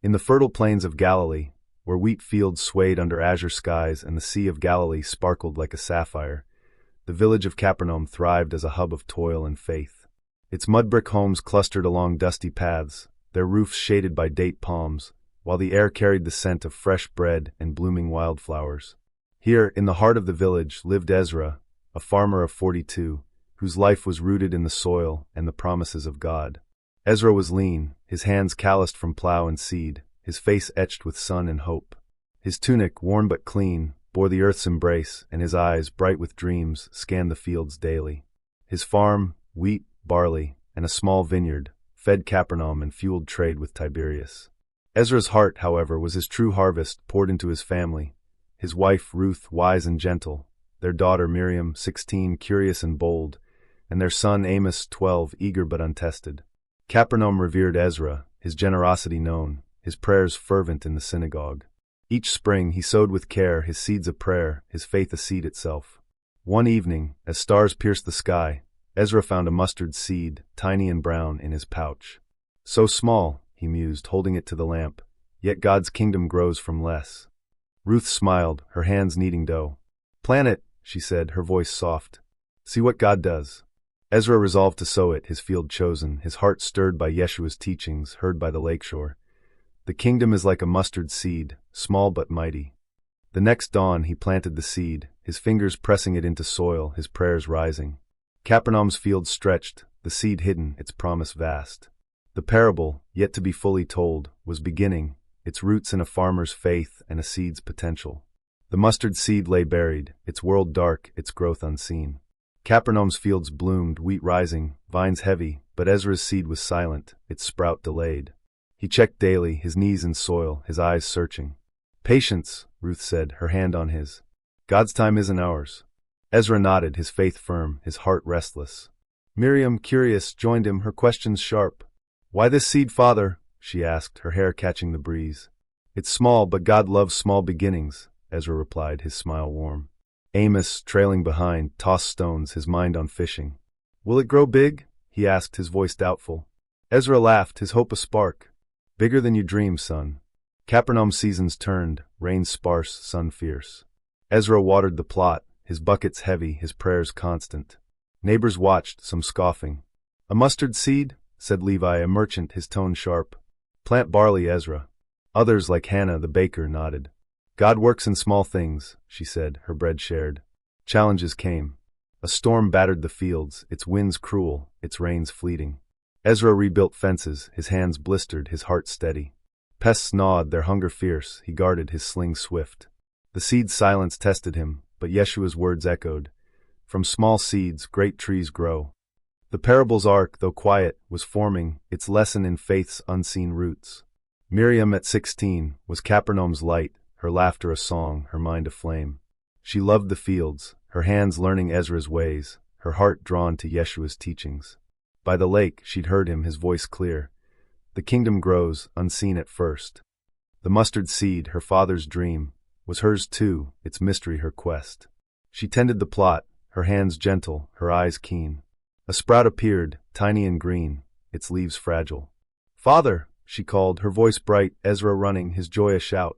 In the fertile plains of Galilee, where wheat fields swayed under azure skies and the Sea of Galilee sparkled like a sapphire, the village of Capernaum thrived as a hub of toil and faith. Its mud-brick homes clustered along dusty paths, their roofs shaded by date palms, while the air carried the scent of fresh bread and blooming wildflowers. Here, in the heart of the village, lived Ezra, a farmer of 42, whose life was rooted in the soil and the promises of God. Ezra was lean, his hands calloused from plow and seed, his face etched with sun and hope. His tunic, worn but clean, bore the earth's embrace, and his eyes, bright with dreams, scanned the fields daily. His farm, wheat, barley, and a small vineyard, fed Capernaum and fueled trade with Tiberias. Ezra's heart, however, was his true harvest poured into his family. His wife, Ruth, wise and gentle, their daughter, Miriam, 16, curious and bold, and their son, Amos, 12, eager but untested. Capernaum revered Ezra, his generosity known, his prayers fervent in the synagogue. Each spring he sowed with care his seeds of prayer, his faith a seed itself. One evening, as stars pierced the sky, Ezra found a mustard seed, tiny and brown, in his pouch. So small, he mused, holding it to the lamp, yet God's kingdom grows from less. Ruth smiled, her hands kneading dough. Plant it, she said, her voice soft. See what God does. Ezra resolved to sow it, his field chosen, his heart stirred by Yeshua's teachings, heard by the lakeshore. The kingdom is like a mustard seed, small but mighty. The next dawn he planted the seed, his fingers pressing it into soil, his prayers rising. Capernaum's fields stretched, the seed hidden, its promise vast. The parable, yet to be fully told, was beginning, its roots in a farmer's faith and a seed's potential. The mustard seed lay buried, its world dark, its growth unseen. Capernaum's fields bloomed, wheat rising, vines heavy, but Ezra's seed was silent, its sprout delayed. He checked daily, his knees in soil, his eyes searching. Patience, Ruth said, her hand on his. God's time isn't ours. Ezra nodded, his faith firm, his heart restless. Miriam, curious, joined him, her questions sharp. Why this seed, Father? She asked, her hair catching the breeze. It's small, but God loves small beginnings, Ezra replied, his smile warm. Amos, trailing behind, tossed stones, his mind on fishing. Will it grow big? He asked, his voice doubtful. Ezra laughed, his hope a spark. Bigger than you dream, son. Capernaum seasons turned, rain sparse, sun fierce. Ezra watered the plot, his buckets heavy, his prayers constant. Neighbors watched, some scoffing. A mustard seed? Said Levi, a merchant, his tone sharp. Plant barley, Ezra. Others, like Hannah, the baker, nodded. God works in small things, she said, her bread shared. Challenges came. A storm battered the fields, its winds cruel, its rains fleeting. Ezra rebuilt fences, his hands blistered, his heart steady. Pests gnawed, their hunger fierce, he guarded, his sling swift. The seed's silence tested him, but Yeshua's words echoed. From small seeds, great trees grow. The parable's arc, though quiet, was forming, its lesson in faith's unseen roots. Miriam, at 16, was Capernaum's light, her laughter a song, her mind aflame. She loved the fields, her hands learning Ezra's ways, her heart drawn to Yeshua's teachings. By the lake, she'd heard him, his voice clear. The kingdom grows, unseen at first. The mustard seed, her father's dream, was hers too, its mystery her quest. She tended the plot, her hands gentle, her eyes keen. A sprout appeared, tiny and green, its leaves fragile. Father, she called, her voice bright, Ezra running, his joy a shout.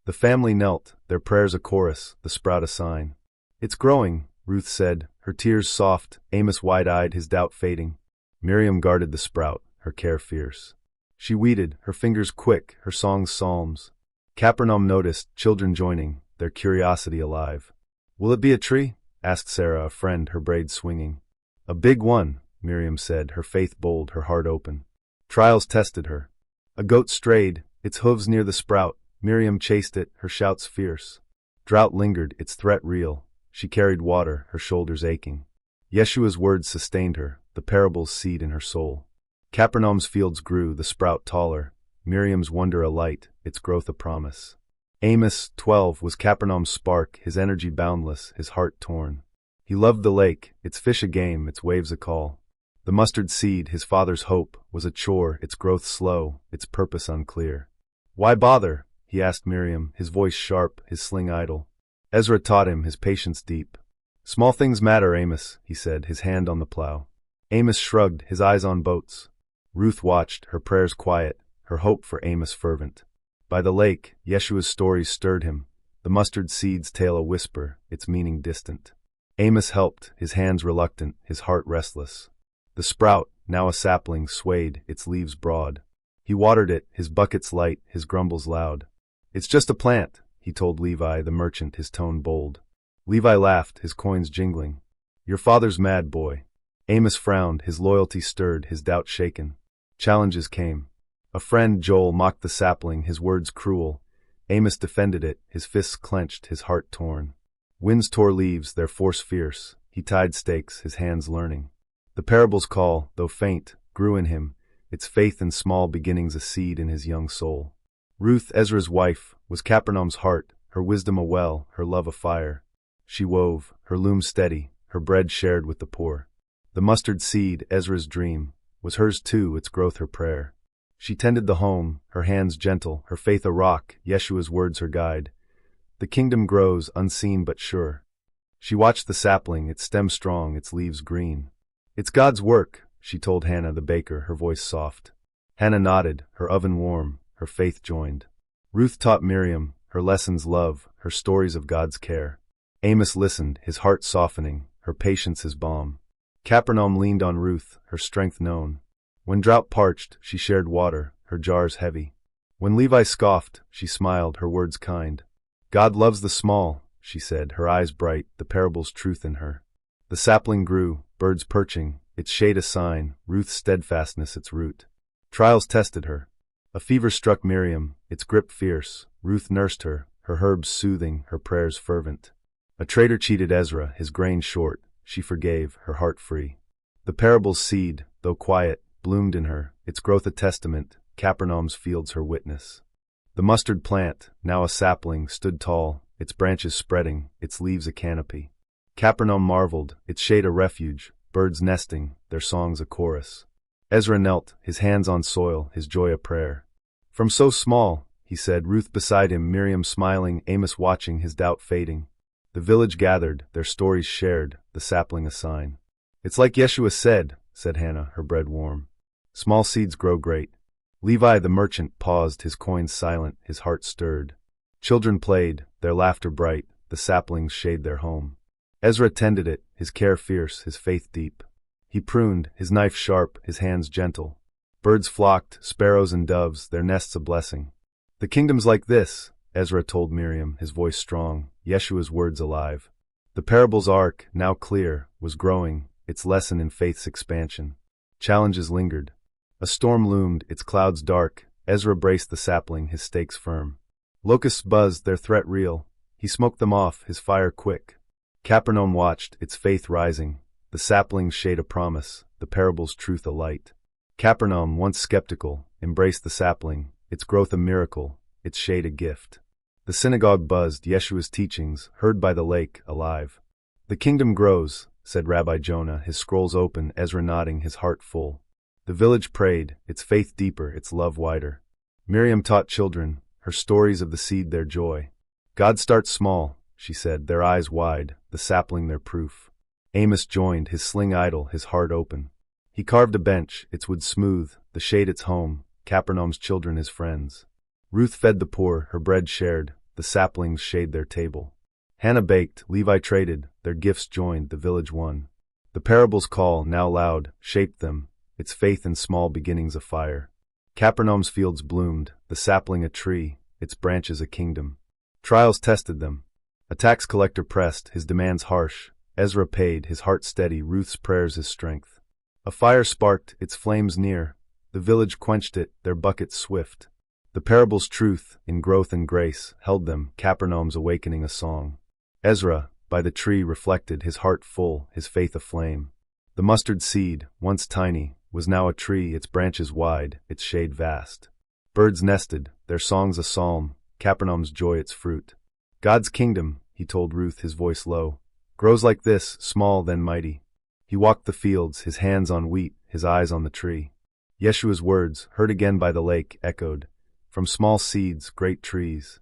The family knelt, their prayers a chorus, the sprout a sign. It's growing, Ruth said, her tears soft, Amos wide-eyed, his doubt fading. Miriam guarded the sprout, her care fierce. She weeded, her fingers quick, her songs psalms. Capernaum noticed, children joining, their curiosity alive. Will it be a tree? Asked Sarah, a friend, her braid swinging. A big one, Miriam said, her faith bold, her heart open. Trials tested her. A goat strayed, its hooves near the sprout. Miriam chased it, her shouts fierce. Drought lingered, its threat real. She carried water, her shoulders aching. Yeshua's words sustained her, the parable's seed in her soul. Capernaum's fields grew, the sprout taller. Miriam's wonder a light, its growth a promise. Amos, 12, was Capernaum's spark, his energy boundless, his heart torn. He loved the lake, its fish a game, its waves a call. The mustard seed, his father's hope, was a chore, its growth slow, its purpose unclear. Why bother? He asked Miriam, his voice sharp, his sling idle. Ezra taught him, his patience deep. Small things matter, Amos, he said, his hand on the plow. Amos shrugged, his eyes on boats. Ruth watched, her prayers quiet, her hope for Amos fervent. By the lake, Yeshua's stories stirred him, the mustard seed's tale a whisper, its meaning distant. Amos helped, his hands reluctant, his heart restless. The sprout, now a sapling, swayed, its leaves broad. He watered it, his buckets light, his grumbles loud. "It's just a plant," he told Levi, the merchant, his tone bold. Levi laughed, his coins jingling. "Your father's mad, boy." Amos frowned, his loyalty stirred, his doubt shaken. Challenges came. A friend, Joel, mocked the sapling, his words cruel. Amos defended it, his fists clenched, his heart torn. Winds tore leaves, their force fierce. He tied stakes, his hands learning. The parable's call, though faint, grew in him, its faith in small beginnings a seed in his young soul. Ruth, Ezra's wife, was Capernaum's heart, her wisdom a well, her love a fire. She wove, her loom steady, her bread shared with the poor. The mustard seed, Ezra's dream, was hers too, its growth her prayer. She tended the home, her hands gentle, her faith a rock, Yeshua's words her guide. The kingdom grows, unseen but sure. She watched the sapling, its stem strong, its leaves green. "It's God's work," she told Hannah the baker, her voice soft. Hannah nodded, her oven warm, her faith joined. Ruth taught Miriam, her lessons love, her stories of God's care. Amos listened, his heart softening, her patience his balm. Capernaum leaned on Ruth, her strength known. When drought parched, she shared water, her jars heavy. When Levi scoffed, she smiled, her words kind. "God loves the small," she said, her eyes bright, the parable's truth in her. The sapling grew, birds perching, its shade a sign, Ruth's steadfastness its root. Trials tested her. A fever struck Miriam, its grip fierce. Ruth nursed her herbs soothing, her prayers fervent. A traitor cheated Ezra, his grain short. She forgave, her heart free. The parable's seed, though quiet, bloomed in her, its growth a testament, Capernaum's fields her witness. The mustard plant, now a sapling, stood tall, its branches spreading, its leaves a canopy. Capernaum marveled, its shade a refuge, birds nesting, their songs a chorus. Ezra knelt, his hands on soil, his joy a prayer. "From so small," he said, Ruth beside him, Miriam smiling, Amos watching, his doubt fading. The village gathered, their stories shared, the sapling a sign. "It's like Yeshua said Hannah, her bread warm. Small seeds grow great." Levi the merchant paused, his coins silent, his heart stirred. Children played, their laughter bright, the saplings shade their home. Ezra tended it, his care fierce, his faith deep. He pruned, his knife sharp, his hands gentle. Birds flocked, sparrows and doves, their nests a blessing. "The kingdom's like this," Ezra told Miriam, his voice strong, Yeshua's words alive. The parable's arc, now clear, was growing, its lesson in faith's expansion. Challenges lingered. A storm loomed, its clouds dark. Ezra braced the sapling, his stakes firm. Locusts buzzed, their threat real. He smoked them off, his fire quick. Capernaum watched, its faith rising. The sapling's shade a promise, the parable's truth a light. Capernaum, once skeptical, embraced the sapling, its growth a miracle, its shade a gift. The synagogue buzzed, Yeshua's teachings, heard by the lake, alive. "The kingdom grows," said Rabbi Jonah, his scrolls open, Ezra nodding, his heart full. The village prayed, its faith deeper, its love wider. Miriam taught children, her stories of the seed their joy. "God starts small," she said, their eyes wide, the sapling their proof. Amos joined, his sling idle, his heart open. He carved a bench, its wood smooth, the shade its home, Capernaum's children his friends. Ruth fed the poor, her bread shared, the saplings shade their table. Hannah baked, Levi traded, their gifts joined, the village won. The parable's call, now loud, shaped them, its faith in small beginnings a fire. Capernaum's fields bloomed, the sapling a tree, its branches a kingdom. Trials tested them. A tax collector pressed, his demands harsh. Ezra paid, his heart steady, Ruth's prayers his strength. A fire sparked, its flames near. The village quenched it, their buckets swift. The parable's truth, in growth and grace, held them, Capernaum's awakening a song. Ezra, by the tree, reflected, his heart full, his faith aflame. The mustard seed, once tiny, was now a tree, its branches wide, its shade vast. Birds nested, their songs a psalm, Capernaum's joy its fruit. "God's kingdom," he told Ruth, his voice low, "grows like this, small then mighty." He walked the fields, his hands on wheat, his eyes on the tree. Yeshua's words, heard again by the lake, echoed, "From small seeds, great trees."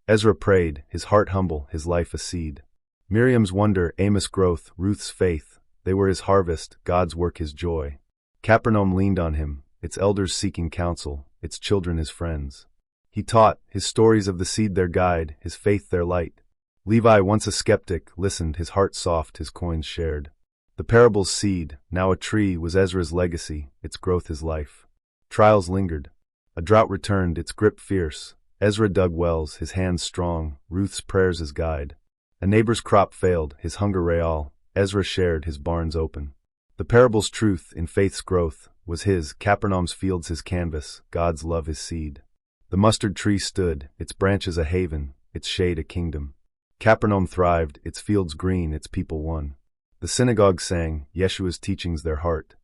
Ezra prayed, his heart humble, his life a seed. Miriam's wonder, Amos' growth, Ruth's faith, they were his harvest, God's work his joy. Capernaum leaned on him, its elders seeking counsel, its children his friends. He taught, his stories of the seed their guide, his faith their light. Levi, once a skeptic, listened, his heart soft, his coins shared. The parable's seed, now a tree, was Ezra's legacy, its growth his life. Trials lingered. A drought returned, its grip fierce. Ezra dug wells, his hands strong, Ruth's prayers his guide. A neighbor's crop failed, his hunger real, Ezra shared, his barns open. The parable's truth, in faith's growth, was his, Capernaum's fields his canvas, God's love his seed. The mustard tree stood, its branches a haven, its shade a kingdom. Capernaum thrived, its fields green, its people won. The synagogue sang, Yeshua's teachings their heart.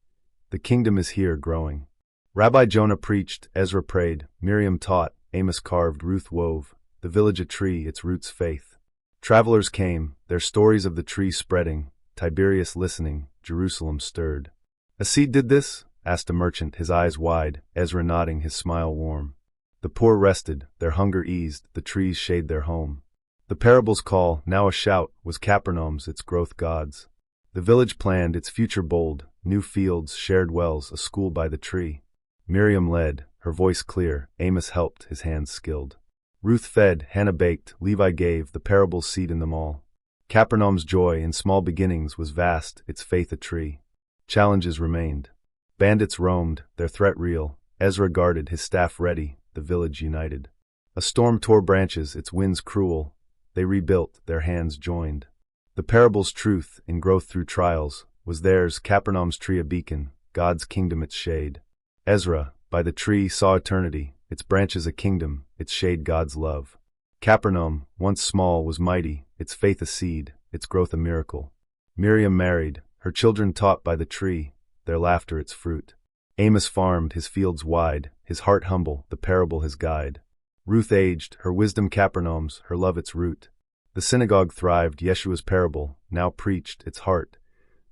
The kingdom is here growing. Rabbi Jonah preached, Ezra prayed, Miriam taught, Amos carved, Ruth wove, the village a tree, its roots faith. Travelers came, their stories of the tree spreading, Tiberias listening, Jerusalem stirred. A seed did this? Asked a merchant, his eyes wide, Ezra nodding, his smile warm. The poor rested, their hunger eased, the trees shade their home. The parable's call, now a shout, was Capernaum's, its growth God's. The village planned, its future bold, new fields, shared wells, a school by the tree. Miriam led, her voice clear, Amos helped, his hands skilled. Ruth fed, Hannah baked, Levi gave, the parable's seed in them all. Capernaum's joy in small beginnings was vast, its faith a tree. Challenges remained. Bandits roamed, their threat real. Ezra guarded, his staff ready, the village united. A storm tore branches, its winds cruel. They rebuilt, their hands joined. The parable's truth, in growth through trials, was theirs, Capernaum's tree a beacon, God's kingdom its shade. Ezra, by the tree, saw eternity, its branches a kingdom, its shade God's love. Capernaum, once small, was mighty, its faith a seed, its growth a miracle. Miriam married, her children taught by the tree, their laughter its fruit. Amos farmed, his fields wide, his heart humble, the parable his guide. Ruth aged, her wisdom Capernaum's, her love its root. The synagogue thrived, Yeshua's parable, now preached, its heart.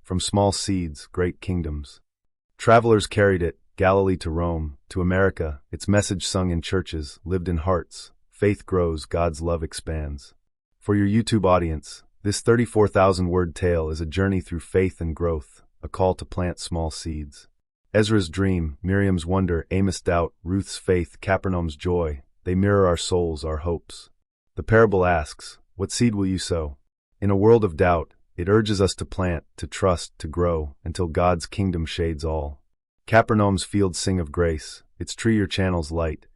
From small seeds, great kingdoms. Travelers carried it, Galilee to Rome, to America, its message sung in churches, lived in hearts. Faith grows, God's love expands. For your YouTube audience, this 34,000-word tale is a journey through faith and growth, a call to plant small seeds. Ezra's dream, Miriam's wonder, Amos' doubt, Ruth's faith, Capernaum's joy, they mirror our souls, our hopes. The parable asks, what seed will you sow? In a world of doubt, it urges us to plant, to trust, to grow, until God's kingdom shades all. Capernaum's fields sing of grace, its tree your channels light,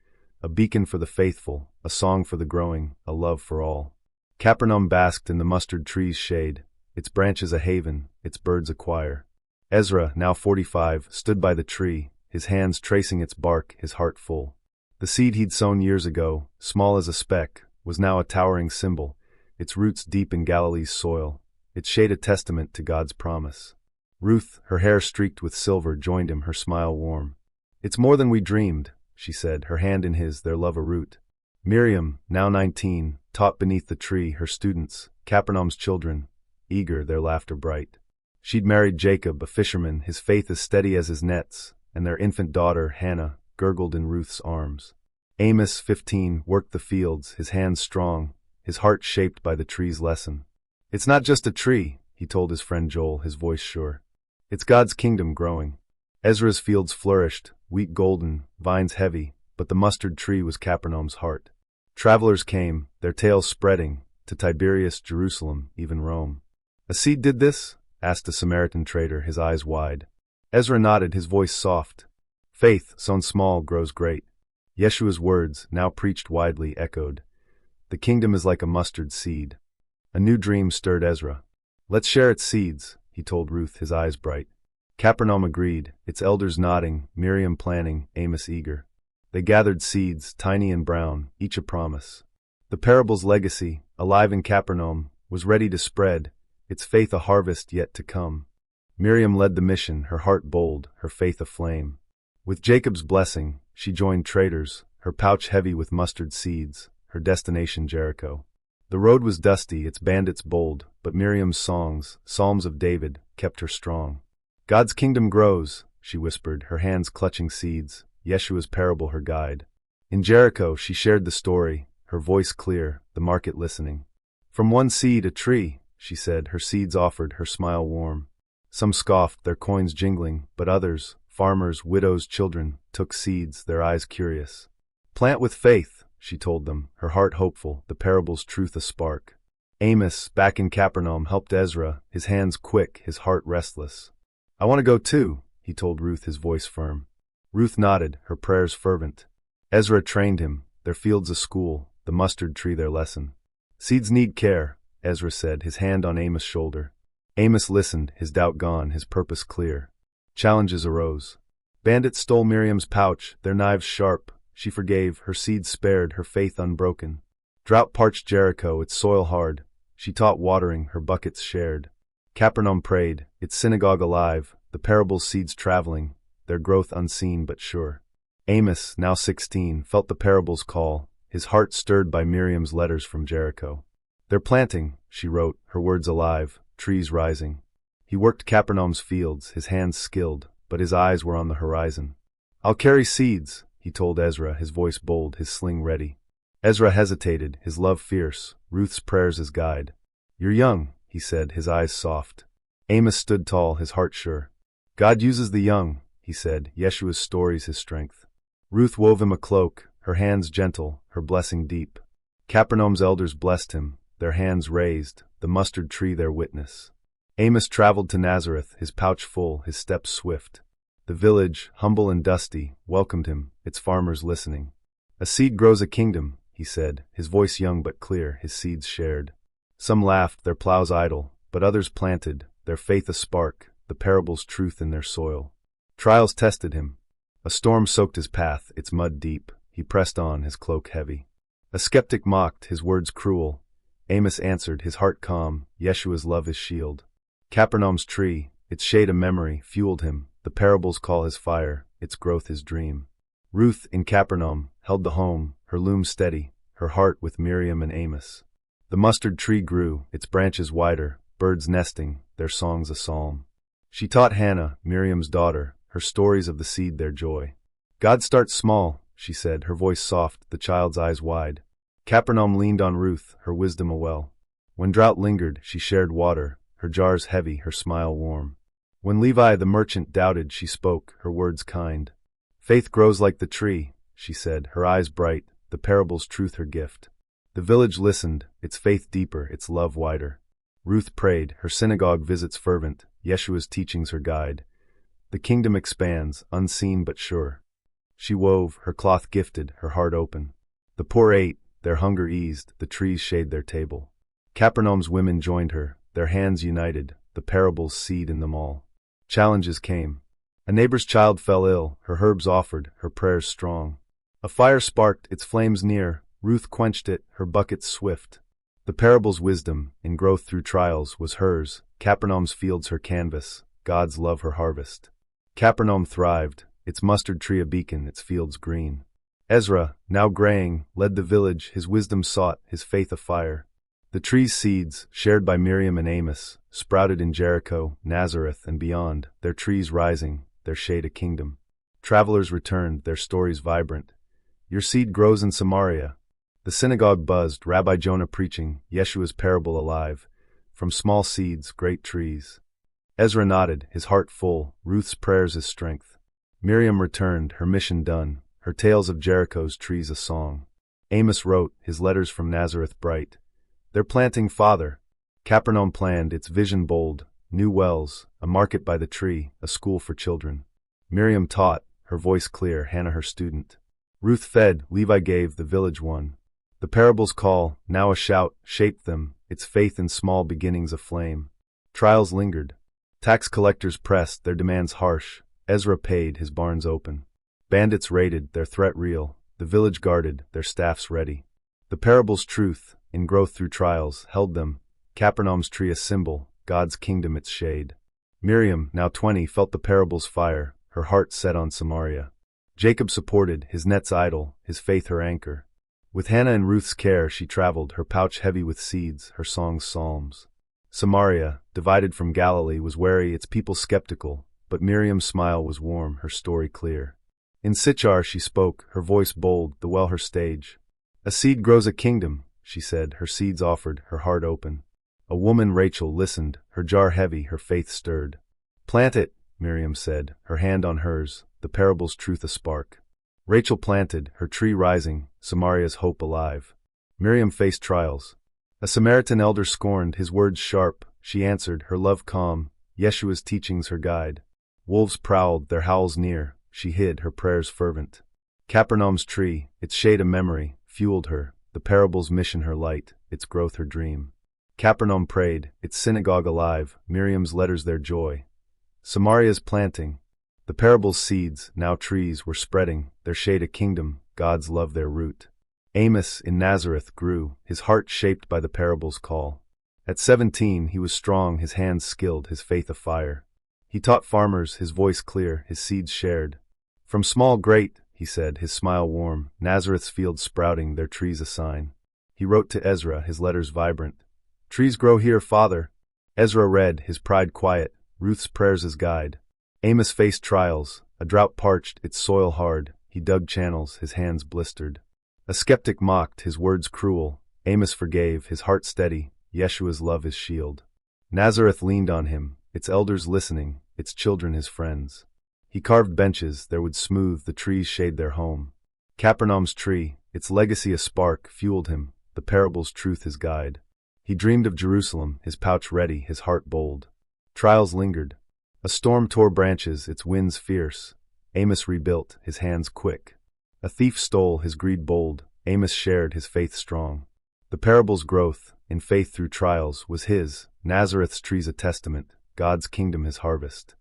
a beacon for the faithful, a song for the growing, a love for all. Capernaum basked in the mustard tree's shade, its branches a haven, its birds a choir. Ezra, now 45, stood by the tree, his hands tracing its bark, his heart full. The seed he'd sown years ago, small as a speck, was now a towering symbol, its roots deep in Galilee's soil, its shade a testament to God's promise. Ruth, her hair streaked with silver, joined him, her smile warm. It's more than we dreamed, she said, her hand in his, their love a root. Miriam, now 19, taught beneath the tree, her students, Capernaum's children, eager, their laughter bright. She'd married Jacob, a fisherman, his faith as steady as his nets, and their infant daughter, Hannah, gurgled in Ruth's arms. Amos, 15, worked the fields, his hands strong, his heart shaped by the tree's lesson. It's not just a tree, he told his friend Joel, his voice sure. It's God's kingdom growing. Ezra's fields flourished, wheat golden, vines heavy, but the mustard tree was Capernaum's heart. Travelers came, their tales spreading, to Tiberias, Jerusalem, even Rome. A seed did this? Asked a Samaritan trader, his eyes wide. Ezra nodded, his voice soft. Faith, sown small, grows great. Yeshua's words, now preached widely, echoed. The kingdom is like a mustard seed. A new dream stirred Ezra. Let's share its seeds, he told Ruth, his eyes bright. Capernaum agreed, its elders nodding, Miriam planning, Amos eager. They gathered seeds, tiny and brown, each a promise. The parable's legacy, alive in Capernaum, was ready to spread, its faith a harvest yet to come. Miriam led the mission, her heart bold, her faith aflame. With Jacob's blessing, she joined traders, her pouch heavy with mustard seeds, her destination Jericho. The road was dusty, its bandits bold, but Miriam's songs, psalms of David, kept her strong. God's kingdom grows, she whispered, her hands clutching seeds, Yeshua's parable her guide. In Jericho she shared the story, her voice clear, the market listening. From one seed a tree, she said, her seeds offered, her smile warm. Some scoffed, their coins jingling, but others, farmers, widows, children, took seeds, their eyes curious. Plant with faith, she told them, her heart hopeful, the parable's truth a spark. Amos, back in Capernaum, helped Ezra, his hands quick, his heart restless. I want to go too, he told Ruth, his voice firm. Ruth nodded, her prayers fervent. Ezra trained him, their fields a school, the mustard tree their lesson. Seeds need care, Ezra said, his hand on Amos' shoulder. Amos listened, his doubt gone, his purpose clear. Challenges arose. Bandits stole Miriam's pouch, their knives sharp. She forgave, her seeds spared, her faith unbroken. Drought parched Jericho, its soil hard. She taught watering, her buckets shared. Capernaum prayed, its synagogue alive, the parable's seeds traveling, their growth unseen but sure. Amos, now 16, felt the parable's call, his heart stirred by Miriam's letters from Jericho. They're planting, she wrote, her words alive, trees rising. He worked Capernaum's fields, his hands skilled, but his eyes were on the horizon. I'll carry seeds, he told Ezra, his voice bold, his sling ready. Ezra hesitated, his love fierce, Ruth's prayers as guide. You're young, he said, his eyes soft. Amos stood tall, his heart sure. God uses the young, he said, Yeshua's story's his strength. Ruth wove him a cloak, her hands gentle, her blessing deep. Capernaum's elders blessed him, their hands raised, the mustard tree their witness. Amos traveled to Nazareth, his pouch full, his steps swift. The village, humble and dusty, welcomed him, its farmers listening. A seed grows a kingdom, he said, his voice young but clear, his seeds shared. Some laughed, their plows idle, but others planted, their faith a spark, the parable's truth in their soil. Trials tested him. A storm soaked his path, its mud deep. He pressed on, his cloak heavy. A skeptic mocked, his words cruel. Amos answered, his heart calm, Yeshua's love his shield. Capernaum's tree, its shade a memory, fueled him, the parable's call his fire, its growth his dream. Ruth, in Capernaum, held the home, her loom steady, her heart with Miriam and Amos. The mustard tree grew, its branches wider, birds nesting, their songs a psalm. She taught Hannah, Miriam's daughter, her stories of the seed their joy. God starts small, she said, her voice soft, the child's eyes wide. Capernaum leaned on Ruth, her wisdom a well. When drought lingered, she shared water, her jars heavy, her smile warm. When Levi the merchant doubted, she spoke, her words kind. Faith grows like the tree, she said, her eyes bright, the parable's truth her gift. The village listened, its faith deeper, its love wider. Ruth prayed, her synagogue visits fervent, Yeshua's teachings her guide. The kingdom expands, unseen but sure. She wove, her cloth gifted, her heart open. The poor ate, their hunger eased, the trees shade their table. Capernaum's women joined her, their hands united, the parable's seed in them all. Challenges came. A neighbor's child fell ill, her herbs offered, her prayers strong. A fire sparked, its flames near, Ruth quenched it, her buckets swift. The parable's wisdom, in growth through trials, was hers, Capernaum's fields her canvas, God's love her harvest. Capernaum thrived, its mustard tree a beacon, its fields green. Ezra, now graying, led the village, his wisdom sought, his faith afire. The tree's seeds, shared by Miriam and Amos, sprouted in Jericho, Nazareth, and beyond, their trees rising, their shade a kingdom. Travelers returned, their stories vibrant. Your seed grows in Samaria. The synagogue buzzed, Rabbi Jonah preaching, Yeshua's parable alive. From small seeds, great trees. Ezra nodded, his heart full, Ruth's prayers his strength. Miriam returned, her mission done, her tales of Jericho's trees a song. Amos wrote, his letters from Nazareth bright. They're planting, Father. Capernaum planned, its vision bold, new wells, a market by the tree, a school for children. Miriam taught, her voice clear, Hannah her student. Ruth fed, Levi gave, the village won. The parable's call, now a shout, shaped them, its faith in small beginnings aflame. Trials lingered. Tax collectors pressed, their demands harsh. Ezra paid, his barns open. Bandits raided, their threat real. The village guarded, their staffs ready. The parable's truth, in growth through trials, held them. Capernaum's tree a symbol, God's kingdom its shade. Miriam, now 20, felt the parable's fire, her heart set on Samaria. Jacob supported, his nets idle, his faith her anchor. With Hannah and Ruth's care she traveled, her pouch heavy with seeds, her songs psalms. Samaria, divided from Galilee, was wary, its people skeptical, but Miriam's smile was warm, her story clear. In Sychar she spoke, her voice bold, the well her stage. A seed grows a kingdom, she said, her seeds offered, her heart open. A woman, Rachel, listened, her jar heavy, her faith stirred. Plant it, Miriam said, her hand on hers, the parable's truth a spark. Rachel planted, her tree rising, Samaria's hope alive. Miriam faced trials. A Samaritan elder scorned, his words sharp. She answered, her love calm, Yeshua's teachings her guide. Wolves prowled, their howls near. She hid, her prayers fervent. Capernaum's tree, its shade a memory, fueled her. The parable's mission her light, its growth her dream. Capernaum prayed, its synagogue alive, Miriam's letters their joy. Samaria's planting. The parable's seeds, now trees, were spreading, their shade a kingdom, God's love their root. Amos in Nazareth grew, his heart shaped by the parable's call. At 17 he was strong, his hands skilled, his faith afire. He taught farmers, his voice clear, his seeds shared. From small great, he said, his smile warm, Nazareth's fields sprouting, their trees a sign. He wrote to Ezra, his letters vibrant. Trees grow here, Father. Ezra read, his pride quiet, Ruth's prayers as guide. Amos faced trials, a drought parched, its soil hard. He dug channels, his hands blistered. A skeptic mocked, his words cruel. Amos forgave, his heart steady, Yeshua's love his shield. Nazareth leaned on him, its elders listening, its children his friends. He carved benches, there would smooth, the trees shade their home. Capernaum's tree, its legacy a spark, fueled him, the parable's truth his guide. He dreamed of Jerusalem, his pouch ready, his heart bold. Trials lingered. A storm tore branches, its winds fierce. Amos rebuilt, his hands quick. A thief stole, his greed bold. Amos shared, his faith strong. The parable's growth, in faith through trials, was his. Nazareth's tree's a testament, God's kingdom his harvest.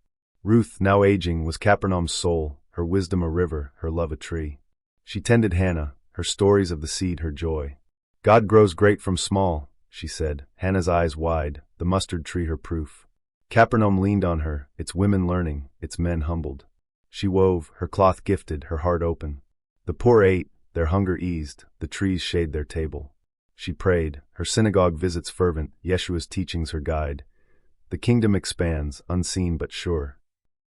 Ruth, now aging, was Capernaum's soul, her wisdom a river, her love a tree. She tended Hannah, her stories of the seed her joy. God grows great from small, she said, Hannah's eyes wide, the mustard tree her proof. Capernaum leaned on her, its women learning, its men humbled. She wove, her cloth gifted, her heart open. The poor ate, their hunger eased, the trees shade their table. She prayed, her synagogue visits fervent, Yeshua's teachings her guide. The kingdom expands, unseen but sure.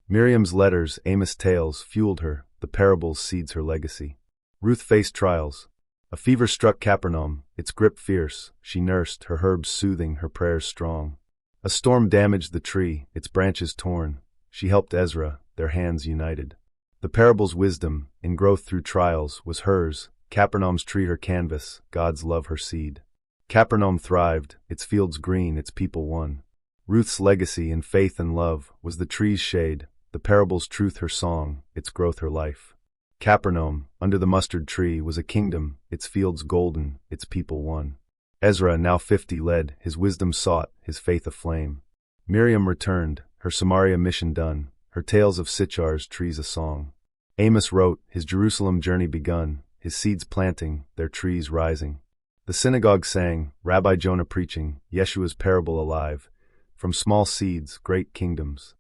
Miriam's letters, Amos' tales, fueled her, the parable's seeds her legacy. Ruth faced trials. A fever struck Capernaum, its grip fierce. She nursed, her herbs soothing, her prayers strong. A storm damaged the tree, its branches torn. She helped Ezra, their hands united. The parable's wisdom, in growth through trials, was hers. Capernaum's tree her canvas, God's love her seed. Capernaum thrived, its fields green, its people won. Ruth's legacy in faith and love was the tree's shade, the parable's truth her song, its growth her life. Capernaum, under the mustard tree, was a kingdom, its fields golden, its people one. Ezra, now 50, led, his wisdom sought, his faith aflame. Miriam returned, her Samaria mission done, her tales of Sichar's trees a song. Amos wrote, his Jerusalem journey begun, his seeds planting, their trees rising. The synagogue sang, Rabbi Jonah preaching, Yeshua's parable alive. From small seeds, great kingdoms.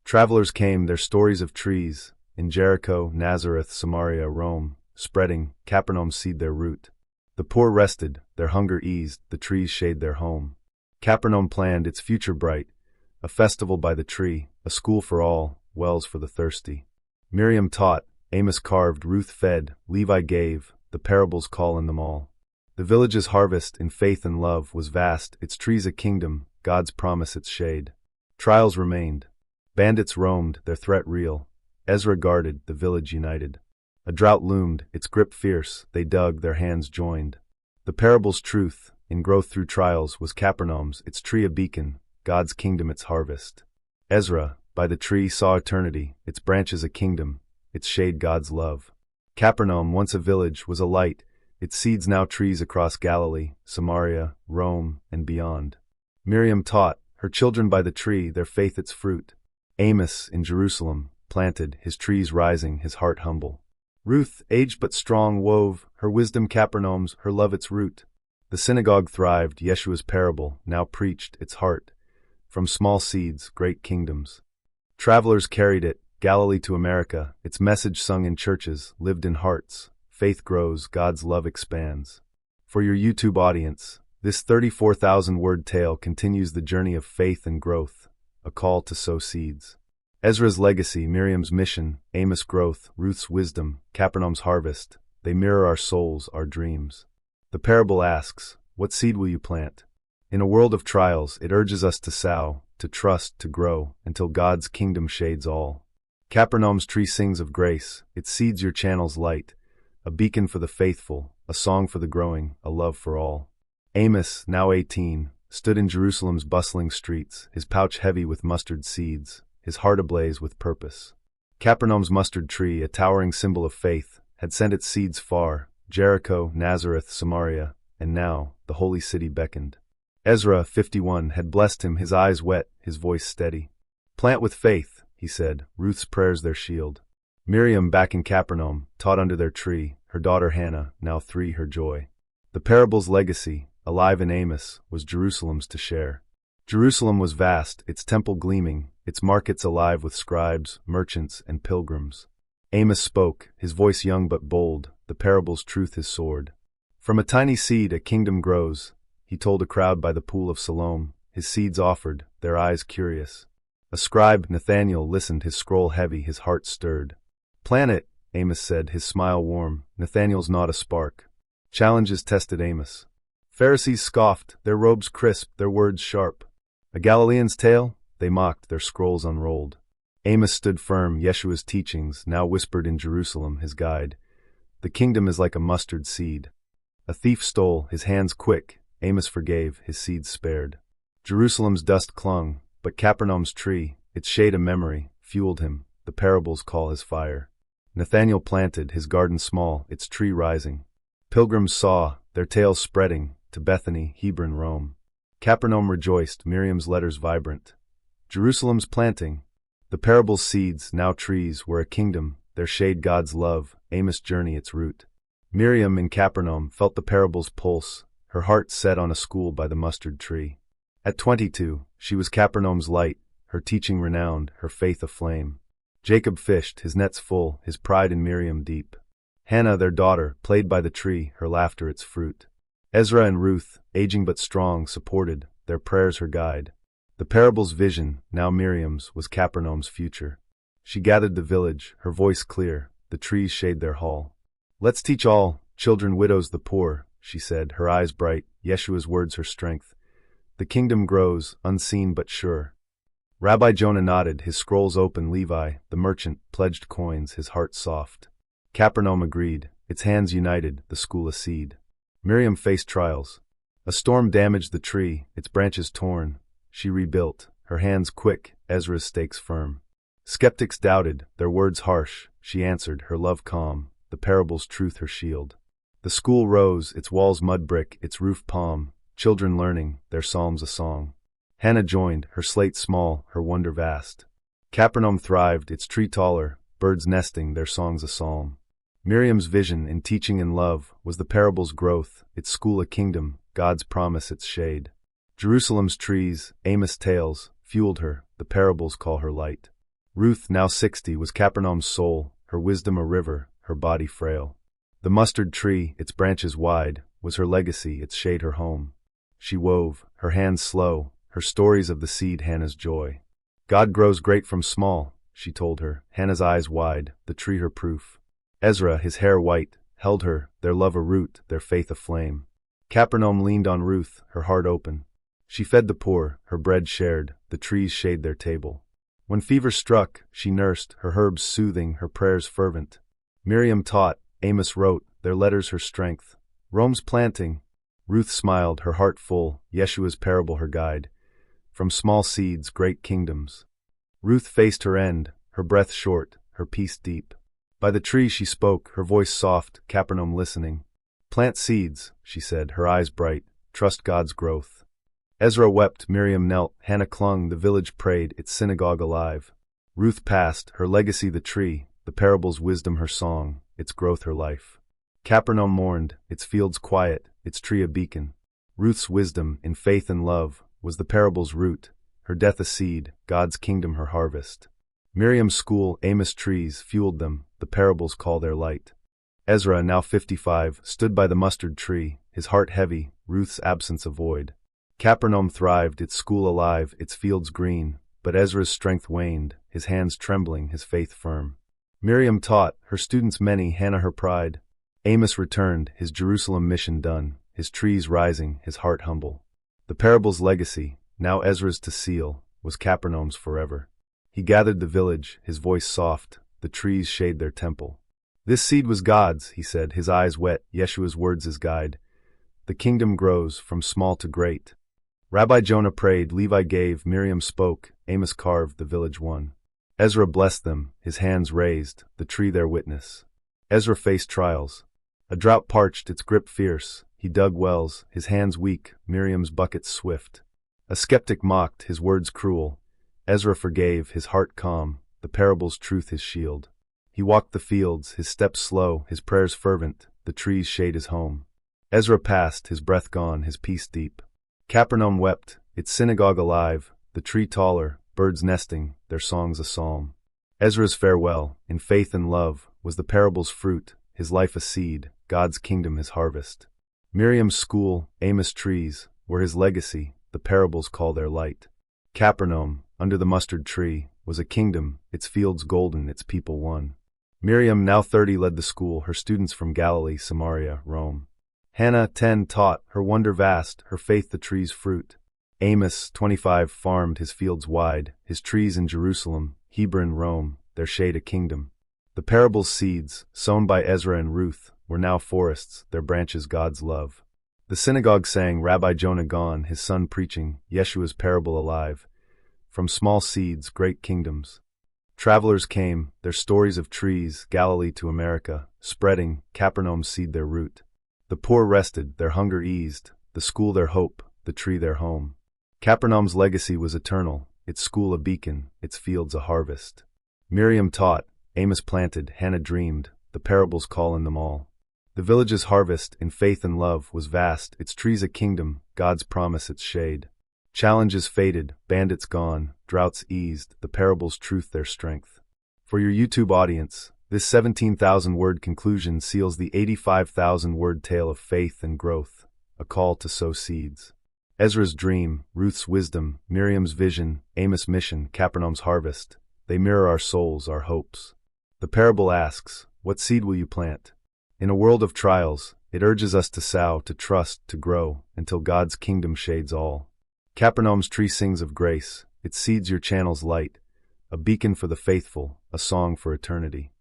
Travelers came, their stories of trees, in Jericho, Nazareth, Samaria, Rome, spreading, Capernaum's seed their root. The poor rested, their hunger eased, the trees shade their home. Capernaum planned its future bright, a festival by the tree, a school for all, wells for the thirsty. Miriam taught, Amos carved, Ruth fed, Levi gave, the parable's call in them all. The village's harvest in faith and love was vast, its trees a kingdom, God's promise its shade. Trials remained. Bandits roamed, their threat real. Ezra guarded, the village united. A drought loomed, its grip fierce, they dug, their hands joined. The parable's truth, in growth through trials, was Capernaum's, its tree a beacon, God's kingdom its harvest. Ezra, by the tree, saw eternity, its branches a kingdom, its shade God's love. Capernaum, once a village, was a light, its seeds now trees across Galilee, Samaria, Rome, and beyond. Miriam taught, her children by the tree, their faith its fruit. Amos, in Jerusalem, planted, his trees rising, his heart humble. Ruth, aged but strong, wove, her wisdom Capernaum's, her love its root. The synagogue thrived, Yeshua's parable, now preached, its heart. From small seeds, great kingdoms. Travelers carried it, Galilee to America, its message sung in churches, lived in hearts. Faith grows, God's love expands. For your YouTube audience, this 34,000-word tale continues the journey of faith and growth, a call to sow seeds. Ezra's legacy, Miriam's mission, Amos' growth, Ruth's wisdom, Capernaum's harvest, they mirror our souls, our dreams. The parable asks, what seed will you plant? In a world of trials, it urges us to sow, to trust, to grow, until God's kingdom shades all. Capernaum's tree sings of grace, it seeds your channels light, a beacon for the faithful, a song for the growing, a love for all. Amos, now 18, stood in Jerusalem's bustling streets, his pouch heavy with mustard seeds, his heart ablaze with purpose. Capernaum's mustard tree, a towering symbol of faith, had sent its seeds far, Jericho, Nazareth, Samaria, and now the holy city beckoned. Ezra, 51, had blessed him, his eyes wet, his voice steady. "Plant with faith," he said, Ruth's prayers their shield. Miriam, back in Capernaum, taught under their tree, her daughter Hannah, now 3, her joy. The parable's legacy, alive in Amos, was Jerusalem's to share. Jerusalem was vast, its temple gleaming, its markets alive with scribes, merchants, and pilgrims. Amos spoke, his voice young but bold, the parable's truth his sword. From a tiny seed a kingdom grows, he told a crowd by the pool of Siloam, his seeds offered, their eyes curious. A scribe, Nathanael, listened, his scroll heavy, his heart stirred. "Plant it," Amos said, his smile warm, Nathanael's nod a spark. Challenges tested Amos. Pharisees scoffed, their robes crisp, their words sharp. A Galilean's tale? They mocked, their scrolls unrolled. Amos stood firm, Yeshua's teachings, now whispered in Jerusalem, his guide. The kingdom is like a mustard seed. A thief stole, his hands quick, Amos forgave, his seeds spared. Jerusalem's dust clung, but Capernaum's tree, its shade a memory, fueled him, the parables call his fire. Nathanael planted, his garden small, its tree rising. Pilgrims saw, their tales spreading, to Bethany, Hebron, Rome. Capernaum rejoiced, Miriam's letters vibrant. Jerusalem's planting, the parable's seeds, now trees, were a kingdom, their shade God's love, Amos' journey its root. Miriam in Capernaum felt the parable's pulse, her heart set on a school by the mustard tree. At 22, she was Capernaum's light, her teaching renowned, her faith aflame. Jacob fished, his nets full, his pride in Miriam deep. Hannah, their daughter, played by the tree, her laughter its fruit. Ezra and Ruth, aging but strong, supported, their prayers her guide. The parable's vision, now Miriam's, was Capernaum's future. She gathered the village, her voice clear, the trees shade their hall. "Let's teach all, children, widows, the poor," she said, her eyes bright, Yeshua's words her strength. The kingdom grows, unseen but sure. Rabbi Jonah nodded, his scrolls open. Levi, the merchant, pledged coins, his heart soft. Capernaum agreed, its hands united, the school a seed. Miriam faced trials. A storm damaged the tree, its branches torn. She rebuilt, her hands quick, Ezra's stakes firm. Skeptics doubted, their words harsh. She answered, her love calm, the parable's truth her shield. The school rose, its walls mud brick, its roof palm, children learning, their psalms a song. Hannah joined, her slate small, her wonder vast. Capernaum thrived, its tree taller, birds nesting, their songs a psalm. Miriam's vision in teaching and love was the parable's growth, its school a kingdom, God's promise its shade. Jerusalem's trees, Amos' tales, fueled her, the parables call her light. Ruth, now 60, was Capernaum's soul, her wisdom a river, her body frail. The mustard tree, its branches wide, was her legacy, its shade her home. She wove, her hands slow, her stories of the seed Hannah's joy. God grows great from small, she told her, Hannah's eyes wide, the tree her proof. Ezra, his hair white, held her, their love a root, their faith a flame. Capernaum leaned on Ruth, her heart open. She fed the poor, her bread shared, the trees shade their table. When fever struck, she nursed, her herbs soothing, her prayers fervent. Miriam taught, Amos wrote, their letters her strength. Rome's planting. Ruth smiled, her heart full, Yeshua's parable her guide. From small seeds, great kingdoms. Ruth faced her end, her breath short, her peace deep. By the tree she spoke, her voice soft, Capernaum listening. Plant seeds, she said, her eyes bright, trust God's growth. Ezra wept, Miriam knelt, Hannah clung, the village prayed, its synagogue alive. Ruth passed, her legacy the tree, the parable's wisdom her song, its growth her life. Capernaum mourned, its fields quiet, its tree a beacon. Ruth's wisdom, in faith and love, was the parable's root, her death a seed, God's kingdom her harvest. Miriam's school, Amos trees, fueled them, the parables call their light. Ezra, now 55, stood by the mustard tree, his heart heavy, Ruth's absence a void. Capernaum thrived, its school alive, its fields green, but Ezra's strength waned, his hands trembling, his faith firm. Miriam taught, her students many, Hannah her pride. Amos returned, his Jerusalem mission done, his trees rising, his heart humble. The parable's legacy, now Ezra's to seal, was Capernaum's forever. He gathered the village, his voice soft, the trees shade their temple. This seed was God's, he said, his eyes wet, Yeshua's words as guide. The kingdom grows from small to great. Rabbi Jonah prayed, Levi gave, Miriam spoke, Amos carved, the village won. Ezra blessed them, his hands raised, the tree their witness. Ezra faced trials. A drought parched, its grip fierce. He dug wells, his hands weak, Miriam's buckets swift. A skeptic mocked, his words cruel. Ezra forgave, his heart calm, the parable's truth his shield. He walked the fields, his steps slow, his prayers fervent, the trees shade his home. Ezra passed, his breath gone, his peace deep. Capernaum wept, its synagogue alive, the tree taller, birds nesting, their songs a psalm. Ezra's farewell, in faith and love, was the parable's fruit, his life a seed, God's kingdom his harvest. Miriam's school, Amos trees, were his legacy, the parables call their light. Capernaum, under the mustard tree, was a kingdom, its fields golden, its people won. Miriam, now 30, led the school, her students from Galilee, Samaria, Rome. Hannah, 10, taught, her wonder vast, her faith the tree's fruit. Amos, 25, farmed, his fields wide, his trees in Jerusalem, Hebron, Rome, their shade a kingdom. The parable's seeds, sown by Ezra and Ruth, were now forests, their branches God's love. The synagogue sang, Rabbi Jonah gone, his son preaching, Yeshua's parable alive. From small seeds, great kingdoms. Travelers came, their stories of trees, Galilee to America, spreading, Capernaum's seed their root. The poor rested, their hunger eased, the school their hope, the tree their home. Capernaum's legacy was eternal, its school a beacon, its fields a harvest. Miriam taught, Amos planted, Hannah dreamed, the parable's call in them all. The village's harvest, in faith and love, was vast, its trees a kingdom, God's promise its shade. Challenges faded, bandits gone, droughts eased, the parable's truth their strength. For your YouTube audience, this 17,000-word conclusion seals the 85,000-word tale of faith and growth, a call to sow seeds. Ezra's dream, Ruth's wisdom, Miriam's vision, Amos' mission, Capernaum's harvest, they mirror our souls, our hopes. The parable asks, what seed will you plant? In a world of trials, it urges us to sow, to trust, to grow, until God's kingdom shades all. Capernaum's tree sings of grace, it seeds your channel's light, a beacon for the faithful, a song for eternity.